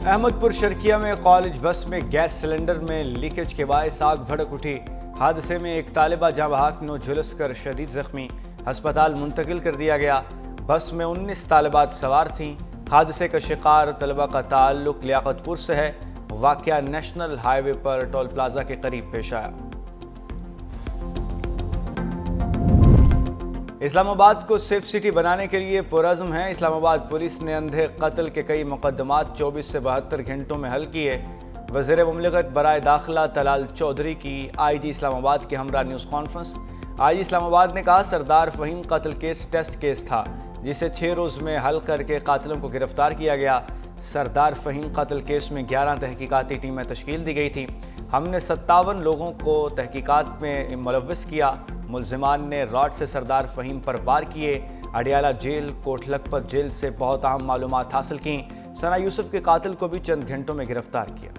احمد پور شرکیہ میں کالج بس میں گیس سلنڈر میں لیکیج کے باعث آگ بھڑک اٹھی۔ حادثے میں ایک طالبہ جاں بحق نو جھلس کر شدید زخمی، ہسپتال منتقل کر دیا گیا۔ بس میں 19 طالبات سوار تھیں۔ حادثے کا شکار طلبہ کا تعلق لیاقت پور سے ہے۔ واقعہ نیشنل ہائی وے پر ٹول پلازا کے قریب پیش آیا۔ اسلام آباد کو سیف سٹی بنانے کے لیے پرعزم ہے۔ اسلام آباد پولیس نے اندھے قتل کے کئی مقدمات 24 سے 72 گھنٹوں میں حل کیے۔ وزیر مملکت برائے داخلہ طلال چودھری کی آئی جی اسلام آباد کے ہمراہ نیوز کانفرنس۔ آئی جی اسلام آباد نے کہا سردار فہیم قتل کیس ٹیسٹ کیس تھا جسے 6 روز میں حل کر کے قاتلوں کو گرفتار کیا گیا۔ سردار فہیم قتل کیس میں 11 تحقیقاتی ٹیمیں تشکیل دی گئی تھیں۔ ہم نے 57 لوگوں کو تحقیقات میں ملوث کیا۔ ملزمان نے راڈ سے سردار فہیم پر وار کیے۔ اڈیالہ جیل، کوٹ لکھپت جیل سے بہت اہم معلومات حاصل کیں۔ ثنا یوسف کے قاتل کو بھی چند گھنٹوں میں گرفتار کیا۔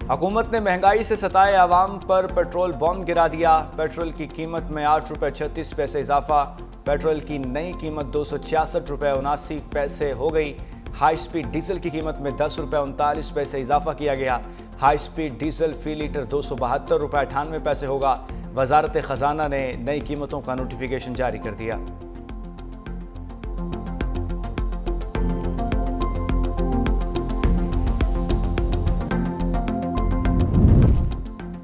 حکومت نے مہنگائی سے ستائے عوام پر پیٹرول بم گرا دیا۔ پیٹرول کی قیمت میں 8 روپے 36 پیسے اضافہ۔ پیٹرول کی نئی قیمت 266 روپے 79 پیسے ہو گئی۔ ہائی سپیڈ ڈیزل کی قیمت میں 10 روپے 39 پیسے اضافہ کیا گیا۔ ہائی سپیڈ ڈیزل فی لیٹر 272 روپے 98 پیسے ہوگا۔ وزارت خزانہ نے نئی قیمتوں کا نوٹیفیکیشن جاری کر دیا۔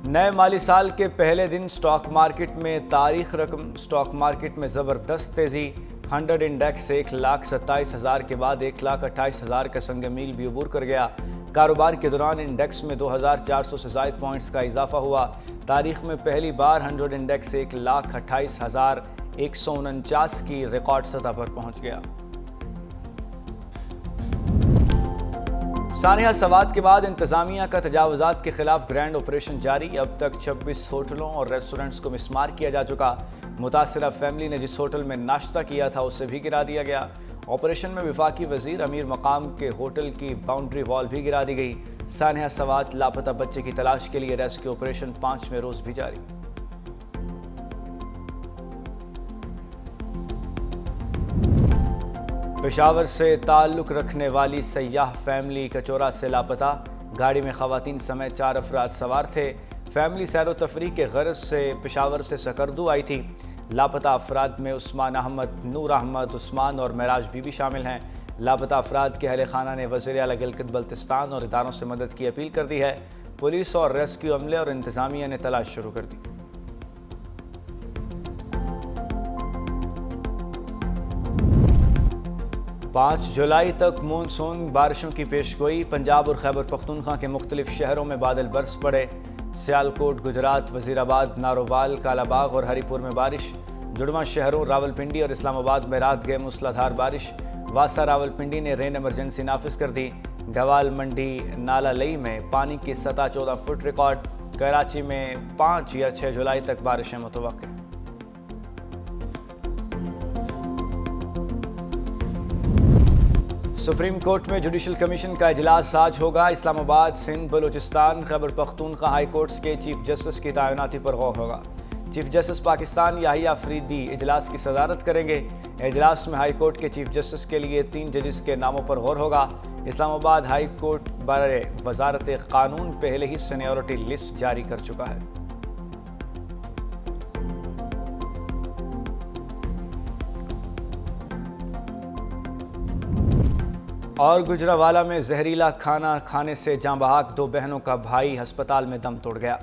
نئے مالی سال کے پہلے دن سٹاک مارکیٹ میں تاریخ رقم۔ سٹاک مارکیٹ میں زبردست تیزی۔ 100 انڈیکس 1,27,000 کے بعد 1,28,000 کا سنگ میل بھی عبور کر گیا۔ کاروبار کے دوران انڈیکس میں 2,400 سے زائد پوائنٹس کا اضافہ ہوا۔ تاریخ میں پہلی بار 100 انڈیکس 1,28,149 کی ریکارڈ سطح پر پہنچ گیا۔ سانحہ سوات کے بعد انتظامیہ کا تجاوزات کے خلاف گرینڈ آپریشن جاری۔ اب تک 26 ہوٹلوں اور ریسٹورنٹس کو مسمار کیا جا چکا۔ متاثرہ فیملی نے جس ہوٹل میں ناشتہ کیا تھا اسے بھی گرا دیا گیا۔ آپریشن میں وفاقی وزیر امیر مقام کے ہوٹل کی باؤنڈری وال بھی گرا دی گئی۔ سانحہ سوات لاپتہ بچے کی تلاش کے لیے ریسکیو آپریشن 5ویں روز بھی جاری۔ پشاور سے تعلق رکھنے والی سیاح فیملی کچورا سے لاپتہ۔ گاڑی میں خواتین سمیت 4 افراد سوار تھے۔ فیملی سیر و تفریح کے غرض سے پشاور سے سکردو آئی تھی۔ لاپتہ افراد میں عثمان احمد، نور احمد، عثمان اور معراج بی بھی شامل ہیں۔ لاپتہ افراد کے اہل خانہ نے وزیر اعلیٰ گلگت بلتستان اور اداروں سے مدد کی اپیل کر دی ہے۔ پولیس اور ریسکیو عملے اور انتظامیہ نے تلاش شروع کر دی۔ 5 جولائی تک مونسون بارشوں کی پیشگوئی۔ پنجاب اور خیبر پختونخوا کے مختلف شہروں میں بادل برس پڑے۔ سیالکوٹ، گجرات، وزیر آباد، نارووال، کالا باغ اور ہری پور میں بارش۔ جڑواں شہروں راولپنڈی اور اسلام آباد میں رات گئے موسلا دھار بارش۔ واسا راولپنڈی نے رین ایمرجنسی نافذ کر دی۔ ڈھوال منڈی نالا لئی میں پانی کی سطح 14 فٹ ریکارڈ۔ کراچی میں 5 یا 6 جولائی تک بارشیں متوقع۔ سپریم کورٹ میں جوڈیشل کمیشن کا اجلاس آج ہوگا۔ اسلام آباد، سندھ، بلوچستان، خیبر پختونخوا ہائی کورٹس کے چیف جسٹس کی تعیناتی پر غور ہوگا۔ چیف جسٹس پاکستان یحییٰ افریدی اجلاس کی صدارت کریں گے۔ اجلاس میں ہائی کورٹ کے چیف جسٹس کے لیے 3 ججز کے ناموں پر غور ہوگا۔ اسلام آباد ہائی کورٹ برائے وزارت قانون پہلے ہی سینیورٹی لسٹ جاری کر چکا ہے۔ اور گجرانوالہ میں زہریلا کھانا کھانے سے جاں بحق 2 بہنوں کا بھائی ہسپتال میں دم توڑ گیا۔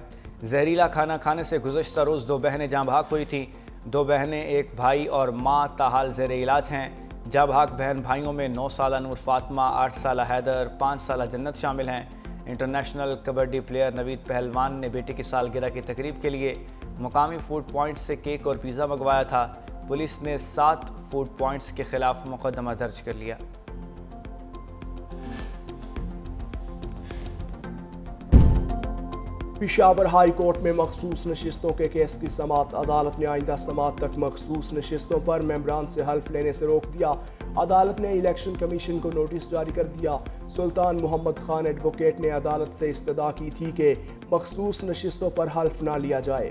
زہریلا کھانا کھانے سے گزشتہ روز 2 بہنیں جاں بحق ہوئی تھیں۔ 2 بہنیں، ایک بھائی اور ماں تاحال زیر علاج ہیں۔ جاں بحق بہن بھائیوں میں 9 سالہ نور فاطمہ، 8 سالہ حیدر، 5 سالہ جنت شامل ہیں۔ انٹرنیشنل کبڈی پلیئر نوید پہلوان نے بیٹی کی سالگرہ کی تقریب کے لیے مقامی فوڈ پوائنٹ سے کیک اور پیزا منگوایا تھا۔ پولیس نے 7 فوڈ پوائنٹس کے خلاف مقدمہ درج کر لیا۔ پشاور ہائی کورٹ میں مخصوص نشستوں کے کیس کی سماعت۔ عدالت نے آئندہ سماعت تک مخصوص نشستوں پر ممبران سے حلف لینے سے روک دیا۔ عدالت نے الیکشن کمیشن کو نوٹس جاری کر دیا۔ سلطان محمد خان ایڈوکیٹ نے عدالت سے استدعا کی تھی کہ مخصوص نشستوں پر حلف نہ لیا جائے۔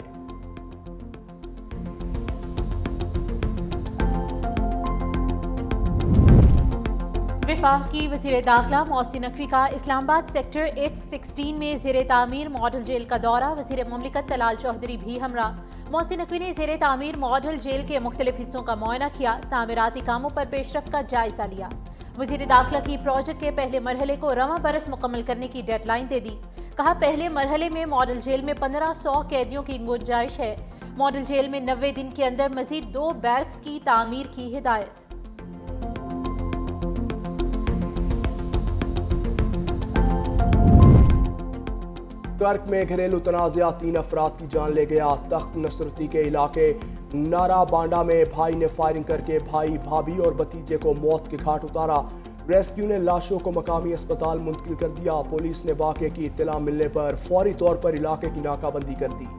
वफाकी वज़ीर दाखिला मोहसिन नकवी का इस्लामाबाद सेक्टर H16 में ज़ेर तामीर मॉडल जेल का दौरा। वज़ीर मुमलिकत तलाल चौधरी भी हमरा। मोहसिन नकवी ने ज़ेर तामीर मॉडल जेल के मुख्तलिफ हिस्सों का मुआयना किया, तामीराती कामों पर पेशरफ्त का जायजा लिया। वज़ीर दाखिला की प्रोजेक्ट के पहले मरहले को रवां बरस मुकम्मल करने की डेडलाइन दे दी। कहा, पहले मरहले में मॉडल जेल में 1500 कैदियों की गुंजाइश है। मॉडल जेल में 90 दिन के अंदर मजीद 2 बैरक्स की तामीर की हिदायत। कर्क में घरेलू तनाज़ा 3 अफराद की जान ले गया। तख्त नसरती के इलाके नारा बांडा में भाई ने फायरिंग करके भाई, भाभी और भतीजे को मौत के घाट उतारा। रेस्क्यू ने लाशों को मकामी अस्पताल मुंतकिल कर दिया। पुलिस ने वाक़े की इत्तला मिलने पर फौरी तौर पर इलाके की नाकाबंदी कर दी।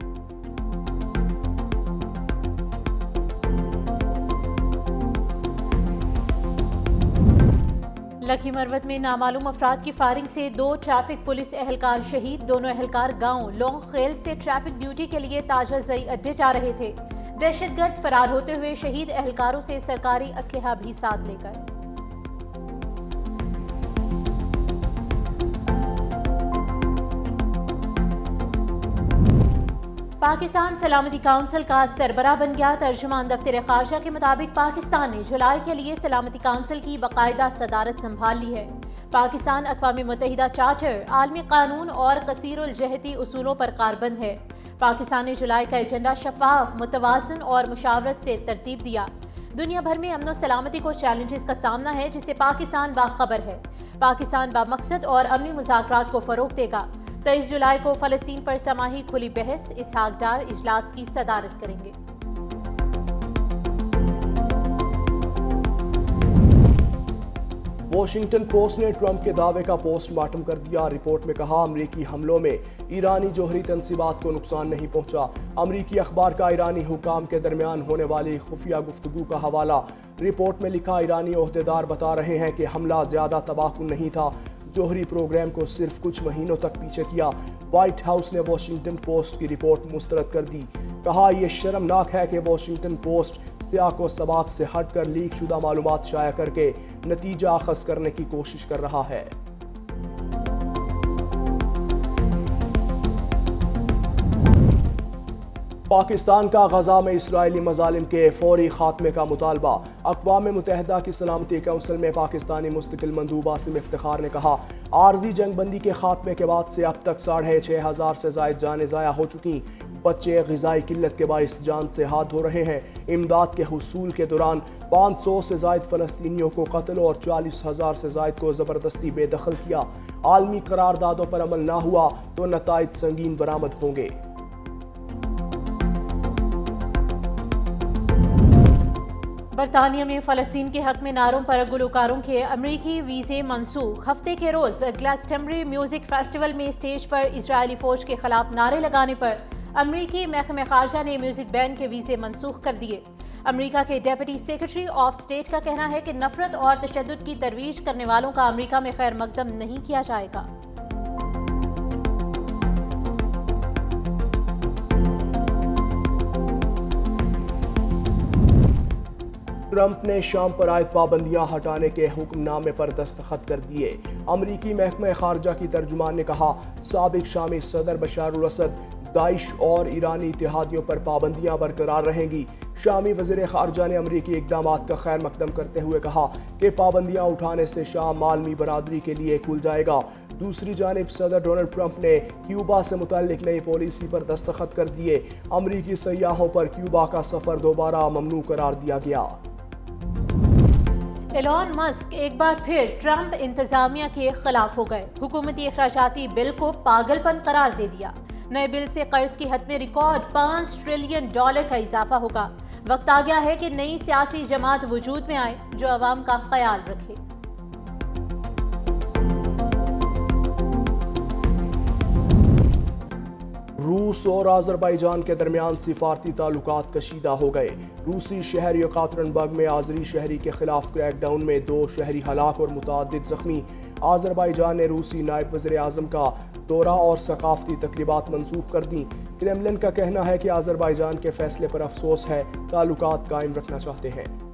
लखी मरवत में नामालूम अफराद की फायरिंग से 2 ट्रैफिक पुलिस एहलकार शहीद। दोनों एहलकार गांव लोंग खेल से ट्रैफिक ड्यूटी के लिए ताजा जई अड्डे जा रहे थे। दहशतगर्द फरार होते हुए शहीद एहलकारों से सरकारी असलहा भी साथ ले गए। पाकिस्तान सलामती काउंसिल का सरबराह बन गया। तर्जुमान दफ्तर खारजा के मुताबिक पाकिस्तान ने जुलाई के लिए सलामती काउंसिल की बाकायदा सदारत संभाल ली है। पाकिस्तान अक़वाम मुत्तहिदा चार्टर, आलमी कानून और कसीरुल जहती उसूलों पर कारबंद है। पाकिस्तान ने जुलाई का एजेंडा शफाफ, मुतवाज़िन और मुशावरत से तरतीब दिया। दुनिया भर में अमन सलामती को चैलेंजेस का सामना है, जिससे पाकिस्तान बाखबर है। पाकिस्तान बामकसद और अमनी मुज़ाकरात को फ़रोग़ देगा। 23 जुलाई को फ़लस्तीन पर समाही खुली बहस, इसहाक डार इजलास की सदारत करेंगे। वॉशिंगटन पोस्ट ने ट्रंप के दावे का पोस्टमार्टम कर दिया। रिपोर्ट में कहा, अमरीकी हमलों में ईरानी जोहरी तंसीबात को नुकसान नहीं पहुंचा। अमरीकी अखबार का ईरानी हुकाम के दरमियान होने वाली खुफिया गुफ्तगू का हवाला। रिपोर्ट में लिखा, ईरानी ओहदेदार बता रहे हैं कि हमला ज्यादा तबाहकुन नहीं था, जोहरी प्रोग्राम को सिर्फ कुछ महीनों तक पीछे किया। व्हाइट हाउस ने वॉशिंगटन पोस्ट की रिपोर्ट मुस्तरद कर दी। कहा, यह शर्मनाक है कि वॉशिंगटन पोस्ट सियाक व सबाक से हटकर लीक शुदा मालूमात शाया करके नतीजा अखज़ करने की कोशिश कर रहा है। पाकिस्तान का गजा में इसराइली मजालिम के फौरी खात्मे का मुतालबा। अक़वाम मुत्तहिदा की सलामती काउंसिल में पाकिस्तानी मुस्तकिल मंदूब आसिम इफ्तिखार ने कहा, आर्जी जंगबंदी के खात्मे के बाद से अब तक 6,500 से ज़ायद जानें ज़ाया हो चुकी। बच्चे ग़िज़ाई किल्लत के बाइस जान से हाथ धो रहे हैं। इमदाद के हुसूल के दौरान 500 से ज़ायद फ़लस्तीनियों को कत्ल और 40,000 से ज़ायद को ज़बरदस्ती बेदखल किया। आलमी करारदादों पर अमल ना हुआ तो नताइज संगीन बरामद होंगे। बरतानिया में फ़लस्तीन के हक में नारों पर गुलकारों के अमरीकी वीज़े मनसूख। हफ्ते के रोज़ ग्लासटेम्बरी म्यूज़िक फेस्टिवल में स्टेज पर इजरायली फ़ौज के खिलाफ नारे लगाने पर अमरीकी महकमे खारजा ने म्यूज़िक बैंड के वीज़े मनसूख कर दिए। अमरीका के डेप्यूटी सेक्रेटरी ऑफ स्टेट का कहना है कि नफरत और तशद्दुद की तरवीज करने वालों का अमरीका में खैर मकदम नहीं किया जाएगा। ट्रंप ने शाम पर आयद पाबंदियां हटाने के हुक्मनामे पर दस्तखत कर दिए। अमरीकी महकमा खारजा की तर्जुमान ने कहा, साबिक शामी सदर बशारुल असद, दाइश और ईरानी इत्तेहादियों पर पाबंदियां बरकरार रहेंगी। शामी वज़ीर खारजा ने अमरीकी इक़दामात का खैर मकदम करते हुए कहा कि पाबंदियां उठाने से शाम आलमी बरादरी के लिए खुल जाएगा। दूसरी जानिब सदर डोनाल्ड ट्रंप ने क्यूबा से मुताल्लिक नई पॉलिसी पर दस्तखत कर दिए। अमरीकी सयाहों पर क्यूबा का सफ़र दोबारा ममनू करार दिया गया। एलॉन मस्क एक बार फिर ट्रंप इंतजामिया के खिलाफ हो गए। हुकूमती अखराजाती बिल को पागलपन करार दे दिया। नए बिल से कर्ज की हद में रिकॉर्ड $5 ट्रिलियन का इजाफा होगा। वक्त आ गया है कि नई सियासी जमात वजूद में आए जो अवाम का ख्याल रखे। रूस और आज़रबाईजान के दरमियान सिफारती ताल्लुकात कशीदा हो गए। रूसी शहर यकातरनबर्ग में आज़री शहरी के खिलाफ क्रैकडाउन में 2 शहरी हलाक और मुतअद्दिद जख्मी। आज़रबाईजान ने रूसी नायब वज़ीर आज़म का दौरा और सकाफती तकरीबात मंसूख कर दी। क्रेमलिन का कहना है कि आज़रबाईजान के फैसले पर अफसोस है, ताल्लुकात कायम रखना चाहते हैं।